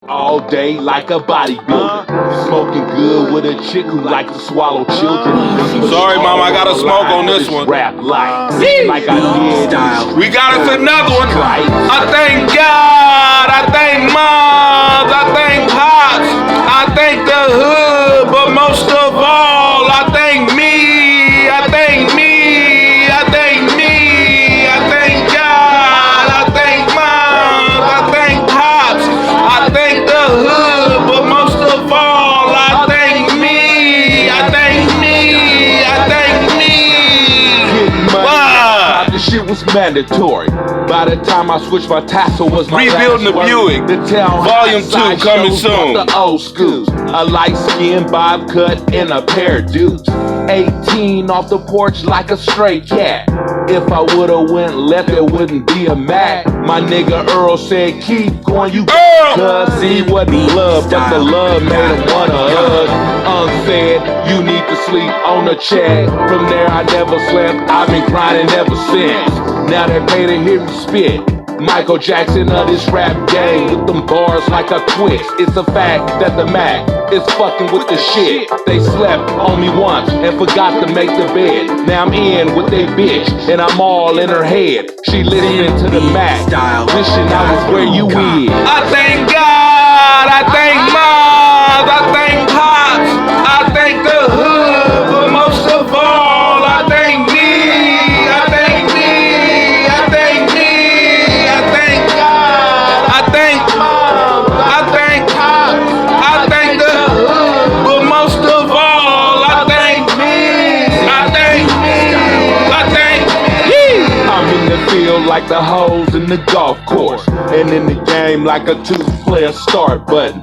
all day like a bodybuilder. Smoking good with a chick who likes to swallow children. Sorry, Mama, I gotta smoke on this one. Rap like I did. We got us another one. I thank God, I thank moms, I thank pops, I thank the hood, but most of all, I thank me, I thank me, I thank me, I thank God, I thank moms, I thank pops, I thank the hood, but most of all, I thank me, I thank me, I thank me. Wow. This shit was mandatory. By the time I switched my tassel was my Rebuilding the Buick. The town Volume 2 coming soon. The old schools. A light skinned bob cut and a pair of dudes. 18 off the porch like a stray cat. If I would've went left, there wouldn't be a Mac. My nigga Earl said, keep going, you cuz he wasn't love, but the love made him wanna hug. Unsaid, you need to sleep on a check. From there I never slept, I've been grinding ever since. Now they pay to hear me spit. Michael Jackson of this rap game with them bars like a twist. It's a fact that the Mac is fucking with the shit. They slept on me once and forgot to make the bed. Now I'm in with they bitch and I'm all in her head. She listening to the Mac, wishing I was where you is. I thank God, I thank moms, I thank pops, I thank the hood, but most of all, I thank me, I thank me, I thank me, I thank God, I thank mom, I thank pops, I thank the hood, but most of all, I thank me, I thank me, I thank me. I'm in the field like the hoes in the golf course, and in the game like a 2-player start button.